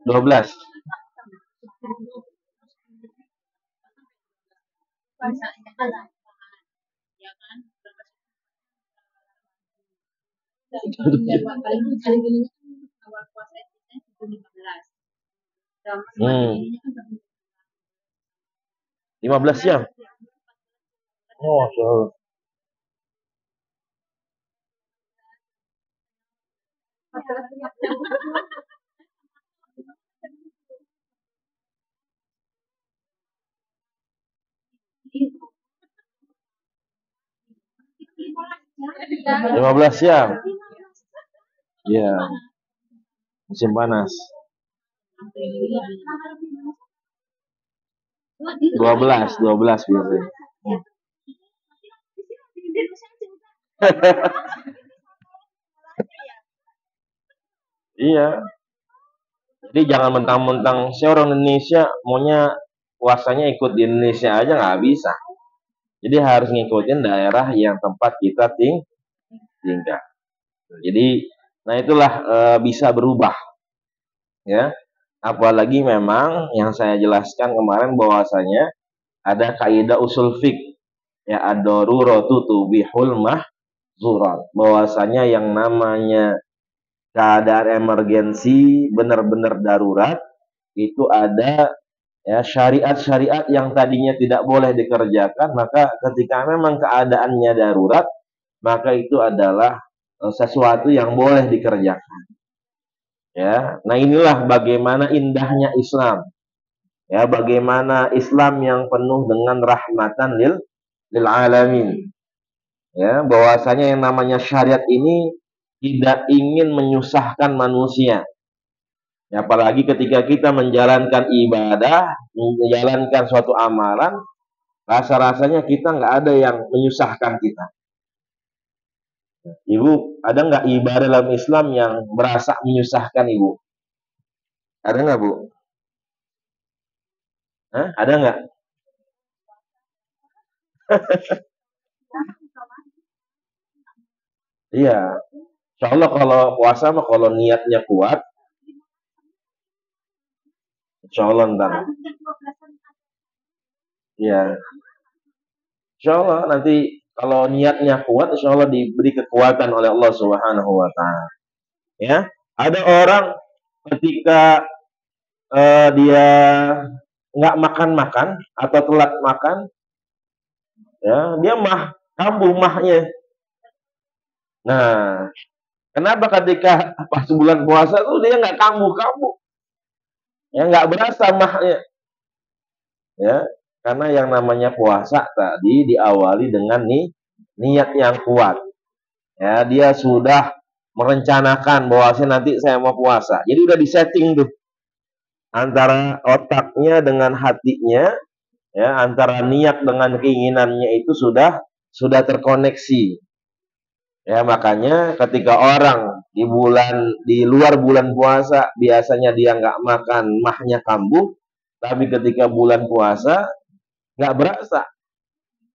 12. Hmm. 15 jam. Oh, so. Lima belas jam. Iya. Musim panas. 12 biasanya. Iya. Jadi jangan mentang-mentang saya orang Indonesia maunya puasanya ikut di Indonesia aja, nggak bisa. Jadi harus ngikutin daerah yang tempat kita tinggal. Jadi, nah itulah bisa berubah ya. Apalagi memang yang saya jelaskan kemarin bahwasanya ada kaidah usul fik ya, ad-daruratu tubihul mahzurat, bahwasanya yang namanya keadaan emergensi benar-benar darurat itu ada ya, syariat-syariat yang tadinya tidak boleh dikerjakan, maka ketika memang keadaannya darurat, maka itu adalah sesuatu yang boleh dikerjakan. Ya, nah inilah bagaimana indahnya Islam. Ya, bagaimana Islam yang penuh dengan rahmatan lil alamin. Ya, bahwasanya yang namanya syariat ini tidak ingin menyusahkan manusia. Ya, apalagi ketika kita menjalankan ibadah, menjalankan suatu amalan, rasa-rasanya kita nggak ada yang menyusahkan kita. Ibu, ada nggak ibadah dalam Islam yang merasa menyusahkan Ibu? Ada nggak, Bu? Hah? Ada nggak? Iya. Insya Allah kalau puasa mah kalau niatnya kuat, insya Allah ntar. Iya. Insya Allah nanti kalau niatnya kuat, insya Allah diberi kekuatan oleh Allah Subhanahu Wa Taala. Ya, ada orang ketika dia nggak makan-makan atau telat makan, ya dia kambuh mahnya. Nah, kenapa ketika pas bulan puasa tuh dia nggak kambuh-kambuh, ya nggak berasa mahnya, ya karena yang namanya puasa tadi diawali dengan niat yang kuat. Ya, dia sudah merencanakan bahwa nanti saya mau puasa. Jadi udah disetting tuh antara otaknya dengan hatinya, ya antara niat dengan keinginannya itu sudah terkoneksi. Ya makanya ketika orang di luar bulan puasa biasanya dia nggak makan mahnya kambuh, tapi ketika bulan puasa nggak berasa.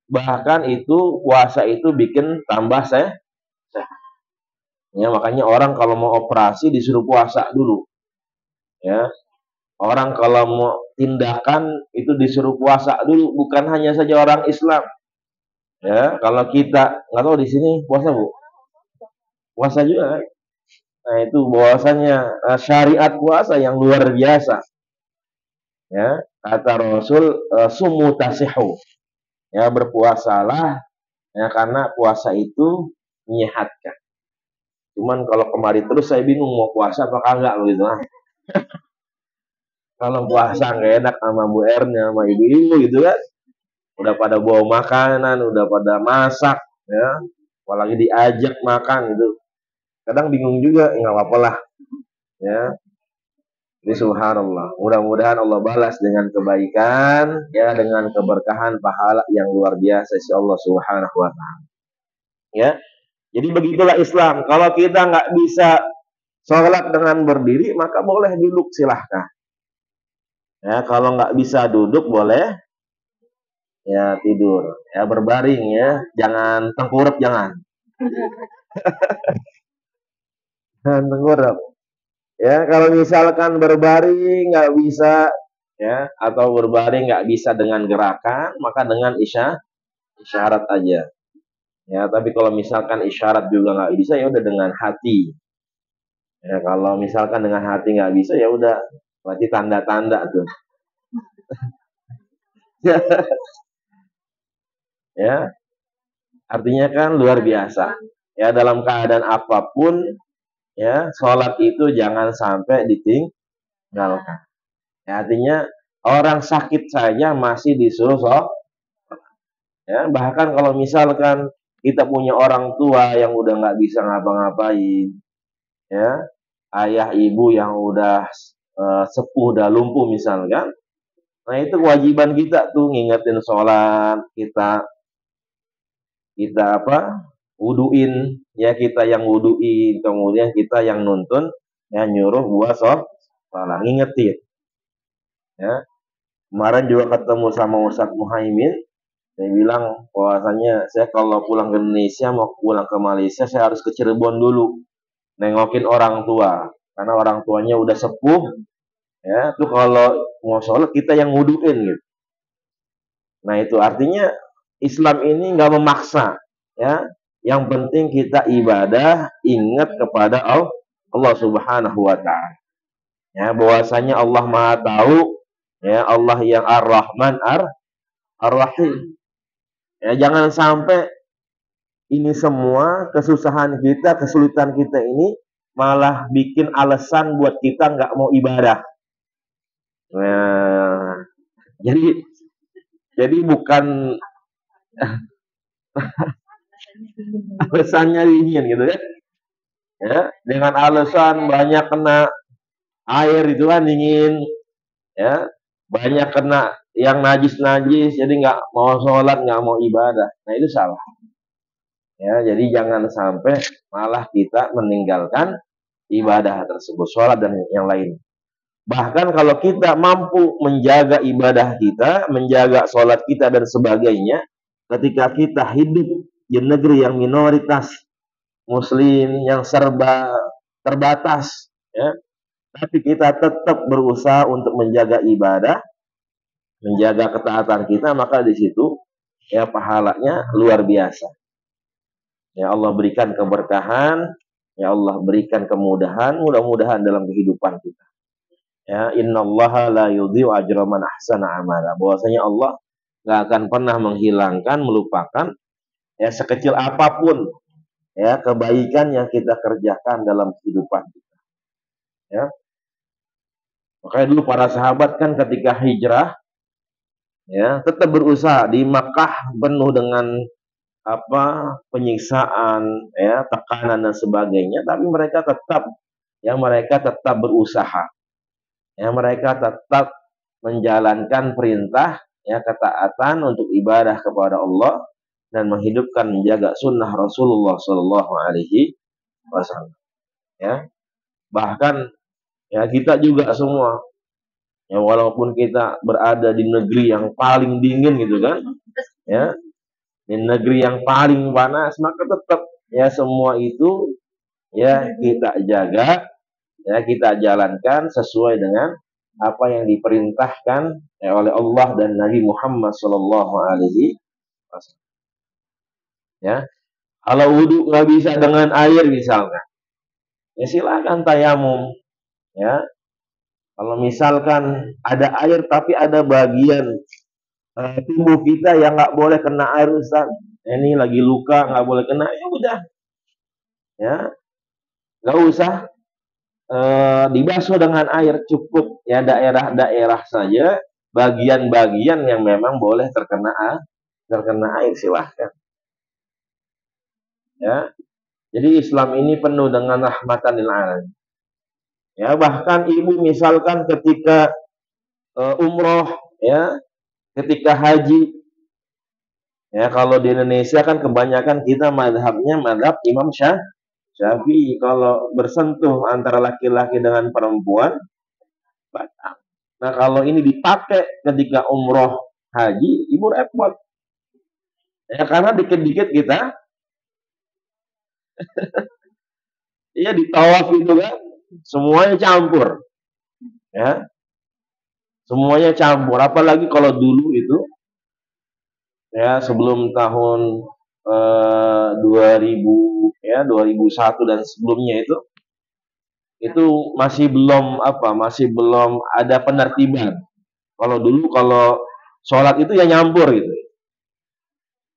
Bahkan itu puasa itu bikin tambah sehat. Ya makanya orang kalau mau operasi disuruh puasa dulu. Ya orang kalau mau tindakan itu disuruh puasa dulu, bukan hanya saja orang Islam. Ya kalau kita nggak tahu di sini puasa Bu, puasa juga. Nah itu bahwasanya syariat puasa yang luar biasa. Ya kata Rasul, sumu tasihu. Ya berpuasalah, ya karena puasa itu menyehatkan. Cuman kalau kemarin terus saya bingung mau puasa apa kagak gitu. Kalau puasa nggak enak sama Bu Ernya sama ibu-ibu gitu kan. Udah pada bawa makanan, udah pada masak, ya. Apalagi diajak makan gitu. Kadang bingung juga, nggak apa-apa lah, ya. Ini subhanallah. Mudah-mudahan Allah balas dengan kebaikan, ya, dengan keberkahan pahala yang luar biasa insya Allah subhanahu wa ta'ala. Ya. Jadi begitulah Islam. Kalau kita nggak bisa sholat dengan berdiri, maka boleh duduk silahkan. Ya, kalau nggak bisa duduk boleh ya tidur. Ya berbaring ya, jangan tengkurap jangan. Jangan tengkurap. Ya, kalau misalkan berbaring nggak bisa, ya, atau berbaring nggak bisa dengan gerakan, maka dengan isyarat aja. Ya, tapi kalau misalkan isyarat juga nggak bisa, ya udah dengan hati. Ya, kalau misalkan dengan hati nggak bisa, ya udah, berarti tanda-tanda tuh. Ya, artinya kan luar biasa. Ya, dalam keadaan apapun, ya, sholat itu jangan sampai ditinggalkan. Ya, artinya orang sakit saja masih disuruh sholat. Ya, bahkan kalau misalkan kita punya orang tua yang udah nggak bisa ngapa-ngapain, ya, ayah ibu yang udah sepuh, udah lumpuh misalkan, nah itu kewajiban kita tuh ngingetin sholat, kita kita apa, wuduin, ya kita yang wuduin, kemudian kita yang nuntun, ya nyuruh buat sholat, ngingetin. Ya, kemarin juga ketemu sama Ustadz Muhaimin. Saya bilang bahwasanya saya kalau pulang ke Indonesia mau pulang ke Malaysia saya harus ke Cirebon dulu nengokin orang tua karena orang tuanya udah sepuh ya tuh kalau mau sholat kita yang wuduin gitu. Nah itu artinya Islam ini nggak memaksa ya, yang penting kita ibadah ingat kepada Allah Subhanahu Wa Taala ya, bahwasanya Allah Maha Tahu ya, Allah yang Ar-Rahman Ar-Rahim. Ya, jangan sampai ini semua kesusahan kita, kesulitan kita ini malah bikin alasan buat kita nggak mau ibadah. Nah, jadi bukan alasannya dingin gitu ya. Ya, dengan alasan banyak kena air itu kan dingin, ya, banyak kena yang najis-najis, jadi nggak mau sholat, nggak mau ibadah. Nah itu salah. Ya, jadi jangan sampai malah kita meninggalkan ibadah tersebut, sholat dan yang lain. Bahkan kalau kita mampu menjaga ibadah kita, menjaga sholat kita dan sebagainya, ketika kita hidup di negeri yang minoritas muslim, yang serba terbatas, ya, tapi kita tetap berusaha untuk menjaga ibadah, menjaga ketaatan kita, maka di situ ya pahalanya luar biasa. Ya Allah berikan keberkahan, ya Allah berikan kemudahan, mudah-mudahan dalam kehidupan kita. Ya, innallaha la yudhi'u ajra man ahsana amala. Bahwasanya Allah nggak akan pernah menghilangkan, melupakan ya sekecil apapun ya kebaikan yang kita kerjakan dalam kehidupan kita. Ya. Makanya dulu para sahabat kan ketika hijrah ya tetap berusaha di Makkah penuh dengan apa penyiksaan ya tekanan dan sebagainya, tapi mereka tetap berusaha ya, mereka tetap menjalankan perintah ya ketaatan untuk ibadah kepada Allah dan menghidupkan menjaga sunnah Rasulullah Shallallahu Alaihi Wasallam ya. Bahkan ya kita juga semua ya walaupun kita berada di negeri yang paling dingin gitu kan ya, di negeri yang paling panas, maka tetap ya semua itu ya kita jaga, ya kita jalankan sesuai dengan apa yang diperintahkan ya, oleh Allah dan Nabi Muhammad Sallallahu Alaihi Wasallam. Ya, kalau wudhu nggak bisa dengan air misalkan, ya silakan tayamum. Ya, kalau misalkan ada air tapi ada bagian tubuh kita yang nggak boleh kena air, Ustaz. Ini lagi luka nggak boleh kena, ya udah, ya nggak usah dibasuh dengan air, cukup ya daerah-daerah saja, bagian-bagian yang memang boleh terkena air silahkan. Ya, jadi Islam ini penuh dengan rahmatan lil alamin. Ya, bahkan ibu misalkan ketika umroh, ya, ketika haji, ya kalau di Indonesia kan kebanyakan kita madhabnya madhab Imam Syafi'i. Kalau bersentuh antara laki-laki dengan perempuan, batal. Nah kalau ini dipakai ketika umroh haji, ibu repot. Ya karena dikit-dikit kita, ya di tawaf itu kan, semuanya campur. Ya, semuanya campur. Apalagi kalau dulu itu, ya sebelum tahun 2000, ya 2001 dan sebelumnya itu masih belum ada penertiban. Kalau dulu kalau sholat itu ya nyampur gitu.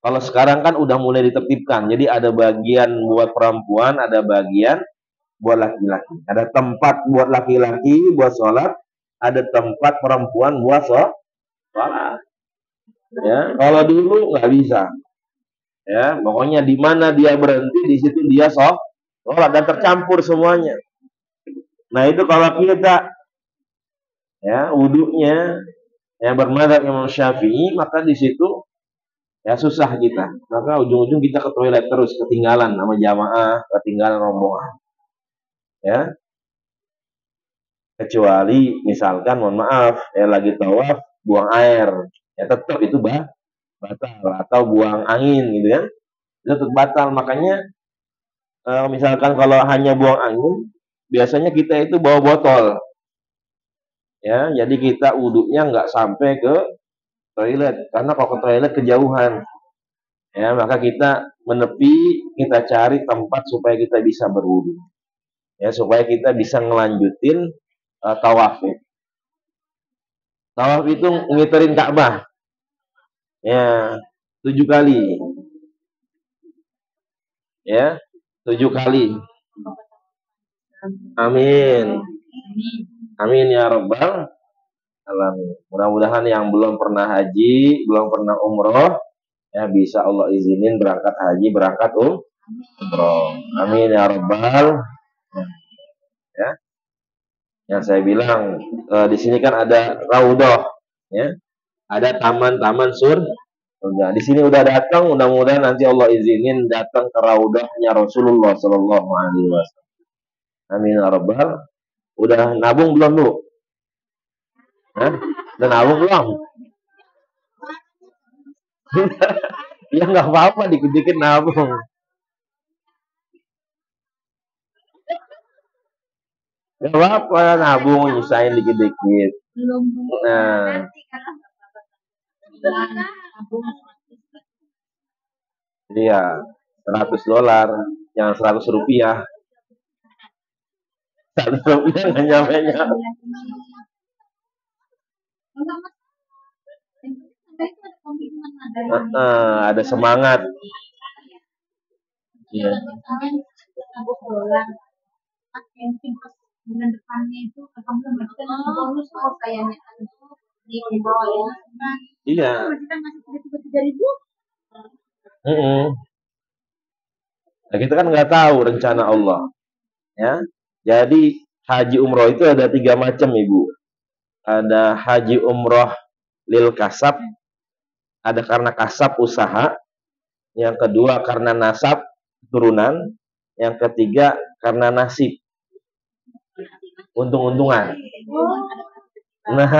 Kalau sekarang kan udah mulai ditertibkan. Jadi ada bagian buat perempuan, ada bagian buat laki-laki. Ada tempat buat laki-laki buat sholat, ada tempat perempuan buat sholat. Ya, kalau dulu nggak bisa. Ya, pokoknya di mana dia berhenti di situ dia sholat dan tercampur semuanya. Nah itu kalau kita ya wudhunya ya bermadzhab Imam Syafi'i, maka di situ ya susah kita, maka ujung-ujung kita ke toilet terus, ketinggalan sama jamaah, ketinggalan rombongan ya, kecuali misalkan mohon maaf ya lagi tawaf buang air ya tetap itu batal, atau buang angin gitu kan itu tetap batal. Makanya misalkan kalau hanya buang angin, biasanya kita itu bawa botol ya, jadi kita wudhunya nggak sampai ke toilet, karena kalau ke toilet kejauhan ya, maka kita menepi, kita cari tempat supaya kita bisa berwudu ya, supaya kita bisa ngelanjutin tawaf ya. Tawaf itu ngiterin Ka'bah ya 7 kali Ya, 7 kali. Amin. Amin ya rabbal alamin. Mudah-mudahan yang belum pernah haji, belum pernah umroh, ya bisa Allah izinin berangkat haji, berangkat umroh. Amin ya rabbal. Ya, yang saya bilang di sini kan ada raudhah, ya, ada taman-taman surga. Di sini udah datang, mudah-mudahan nanti Allah izinin datang ke raudhahnya Rasulullah Shallallahu Alaihi Wasallam. Amin ya rabbal. Udah nabung belum bu? Hah? Udah nabung belum? Ya nggak apa-apa, dikit-dikit nabung. Nggak apa-apa, nabung, nyusahin dikit-dikit. Nah, iya, $100, jangan $100. $100 nggak nyampe-nya. Ada semangat. Iya. Bulan depannya itu kamu memberikan bonus kayaknya di bawah ya. Iya. Kita masih 33.000. Nah, kita kan nggak tahu rencana Allah, ya. Jadi haji umroh itu ada 3 macam, Ibu. Ada haji umroh lil kasab, ada karena kasab usaha, yang kedua karena nasab turunan, yang ketiga karena nasib untung-untungan. Nah,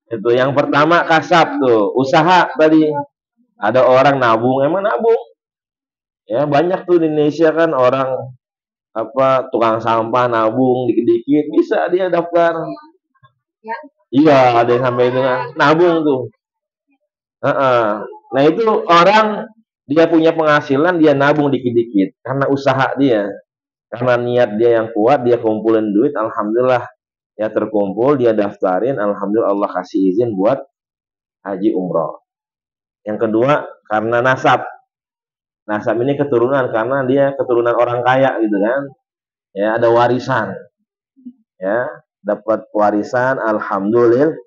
itu yang pertama kasab tuh, usaha tadi. Ada orang nabung, emang nabung. Ya, banyak tuh di Indonesia kan orang tukang sampah nabung dikit-dikit bisa dia daftar. Iya, ada yang sampai itu nabung tuh. Nah, itu orang dia punya penghasilan, dia nabung dikit-dikit karena usaha dia. Karena niat dia yang kuat, dia kumpulin duit, alhamdulillah ya terkumpul, dia daftarin, alhamdulillah Allah kasih izin buat haji umroh. Yang kedua, karena nasab. Nasab ini keturunan karena dia keturunan orang kaya gitu kan. Ya, ada warisan. Ya, dapat warisan, alhamdulillah.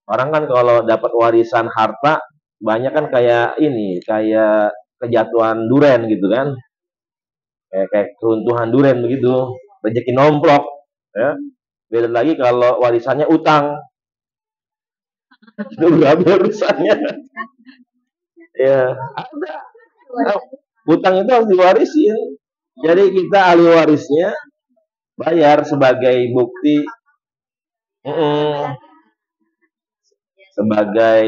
Orang kan kalau dapat warisan harta banyak kan kayak ini, kayak kejatuhan duren gitu kan. Kayak keruntuhan duren begitu, rezeki nomplok, ya. Beda lagi kalau warisannya utang. Itu berapa urusannya? Ya, ada. Nah, utang itu harus diwarisin. Jadi kita ahli warisnya bayar sebagai bukti, sebagai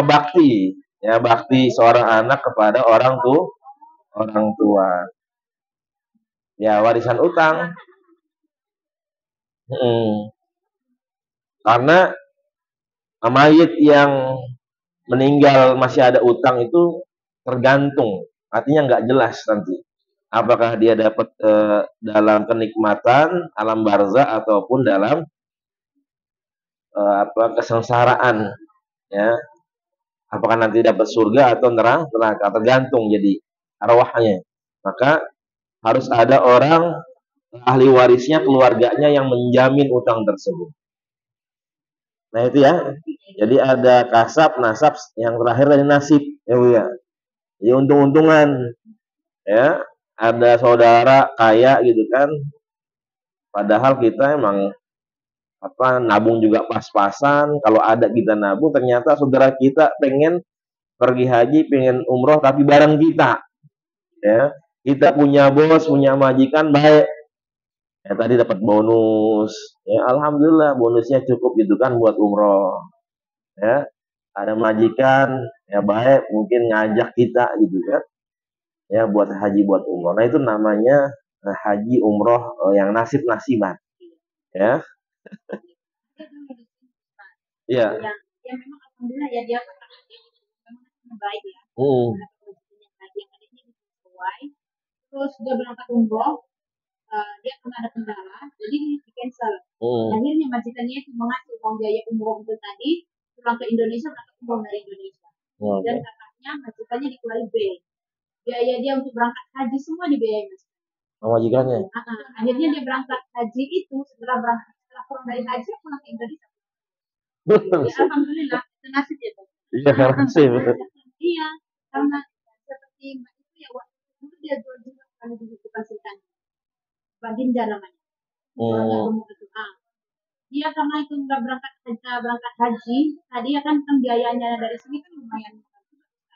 bakti, ya, bakti seorang anak kepada orang tua. Ya, warisan utang. Karena mayit yang meninggal masih ada utang itu tergantung, artinya nggak jelas nanti apakah dia dapat dalam kenikmatan alam barzah ataupun dalam kesengsaraan, ya, apakah nanti dapat surga atau neraka, tergantung jadi arwahnya. Maka harus ada orang ahli warisnya, keluarganya yang menjamin utang tersebut. Nah itu ya. Jadi ada kasab, nasab, yang terakhir dari nasib, ya Bu ya. Jadi untung-untungan, ya. Ada saudara kaya gitu kan. Padahal kita emang nabung juga pas-pasan. Kalau ada kita nabung, ternyata saudara kita pengen pergi haji, pengen umroh, tapi bareng kita, ya. Kita punya bos, punya majikan baik. Ya tadi dapat bonus, ya alhamdulillah bonusnya cukup gitu kan buat umroh, ya. Ada majikan ya baik, mungkin ngajak kita gitu kan, ya buat haji buat umroh. Nah itu namanya haji umroh yang nasib-nasiban, ya. Iya. Ya memang alhamdulillah ya dia memang baik ya. Terus dia berangkat umroh, dia pernah ada kendala, jadi di cancel. Akhirnya majikannya itu mengatur uang biaya umroh itu tadi pulang ke Indonesia, berangkat umroh dari Indonesia. Dan katanya majikannya dikeluarin B. biaya dia untuk berangkat haji semua dibiayai Mas. Majikannya. Akhirnya dia berangkat haji itu setelah pulang dari haji pulang ke Indonesia. Ya, alhamdulillah, itu nasib ya. Iya, nasib. Iya, karena seperti itu ya waktu itu dia jual juga kalau dihasilkan. Baginda namanya. Dia karena itu nggak berangkat haji, tadi ya kan biayanya dari sini kan lumayan.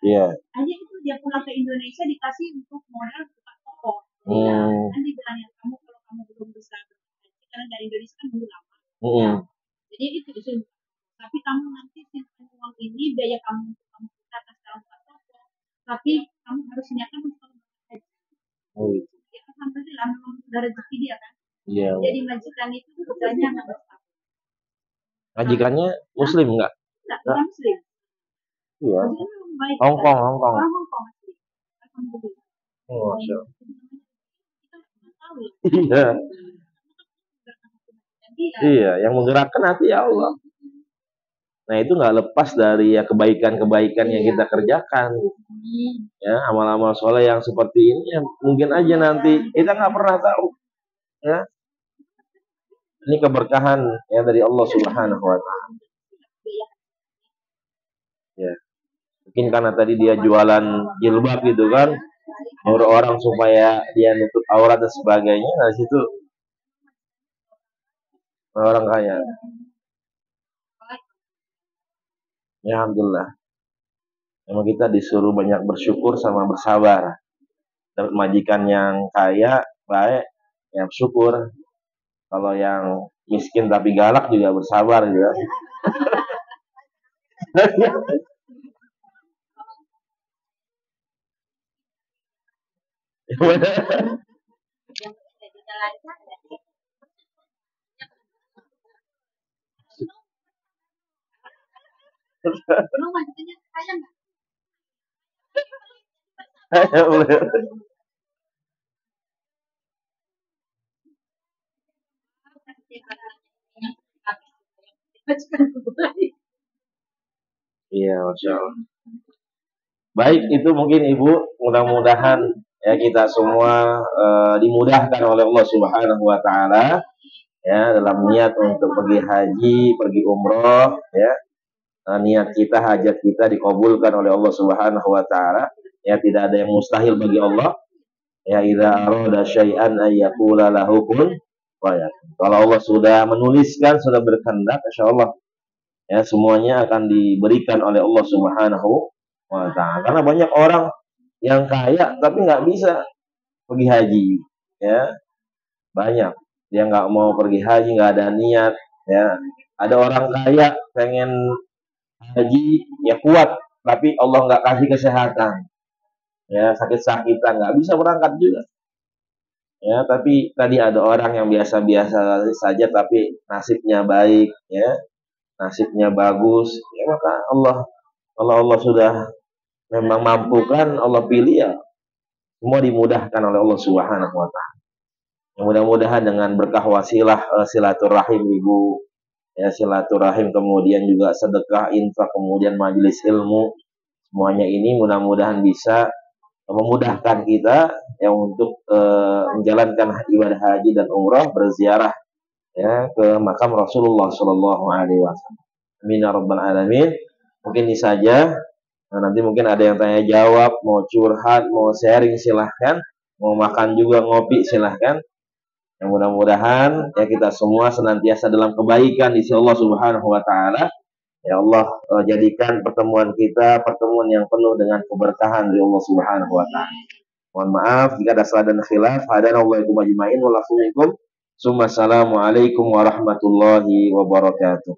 Iya. Aja itu dia pulang ke Indonesia dikasih untuk modal buka toko. Kan dibilangnya kamu kalau kamu belum bisa berhaji karena dari Indonesia kan dulu lama. Jadi itu disuruh. Tapi kamu nanti simpan uang ini biaya kamu untuk kamu buka sekarang buka toko. Tapi kamu harus niatkan untuk kamu berhaji. Ya alhamdulillah memang udah rezeki dia kan. Iya. Jadi majikan itu kerjanya nggak. Majikannya Muslim nggak? Nggak, bukan Muslim. Iya. Hongkong. Orang Hongkong. Oh, masya. Iya. Iya, yang menggerakkan hati ya Allah. Nah itu nggak lepas dari ya kebaikan-kebaikan yang kita kerjakan. Ya amal-amal soleh yang seperti ini ya, mungkin aja nanti kita nggak pernah tahu. Ya. Ini keberkahan ya dari Allah Subhanahu Wa Taala. Ya. Mungkin karena tadi dia jualan jilbab gitu kan, nyuruh orang supaya dia nutup aurat dan sebagainya. Nah situ orang kaya. Ya alhamdulillah. Memang kita disuruh banyak bersyukur sama bersabar. Dapat majikan yang kaya, baik, ya bersyukur. Kalau yang miskin tapi galak juga bersabar juga. Lu majikannya kaya nggak? Iya, masya Allah. Baik, itu mungkin Ibu, mudah-mudahan ya kita semua dimudahkan oleh Allah Subhanahu Wa Taala ya dalam niat untuk pergi haji, pergi umroh, ya niat kita, hajat kita dikabulkan oleh Allah Subhanahu Wa Taala. Ya tidak ada yang mustahil bagi Allah. Ya idza arada syai'an ay yaqula lahu kun fayakun. Kalau Allah sudah menuliskan, sudah berkehendak, insyaallah ya semuanya akan diberikan oleh Allah Subhanahu Wa Taala. Karena banyak orang yang kaya tapi nggak bisa pergi haji, ya banyak dia nggak mau pergi haji, nggak ada niat, ya ada orang kaya pengen haji ya kuat tapi Allah nggak kasih kesehatan, ya sakit-sakitan nggak bisa berangkat juga. Ya, tapi tadi ada orang yang biasa-biasa saja tapi nasibnya baik, ya. Nasibnya bagus. Ya maka kalau Allah sudah memang mampukan, Allah pilih ya semua dimudahkan oleh Allah Subhanahu Wa Taala. Mudah-mudahan dengan berkah wasilah silaturahim Ibu, ya silaturahim, kemudian juga sedekah, infak, kemudian majelis ilmu, semuanya ini mudah-mudahan bisa memudahkan kita yang untuk menjalankan ibadah haji dan umrah, berziarah ya ke makam Rasulullah Shallallahu Alaihi Wasallam. Amin ya rabbal alamin. Mungkin ini saja. Nah, nanti mungkin ada yang tanya jawab, mau curhat, mau sharing silahkan, mau makan juga ngopi silahkan. Yang mudah-mudahan ya kita semua senantiasa dalam kebaikan di sisi Allah Subhanahu Wa Taala. Ya Allah jadikan pertemuan kita pertemuan yang penuh dengan keberkahan dari Allah Subhanahu Wa Taala. Mohon maaf jika ada salah dan khilaf. Hadanallahu ajma'in wa lakum. Assalamualaikum warahmatullahi wabarakatuh.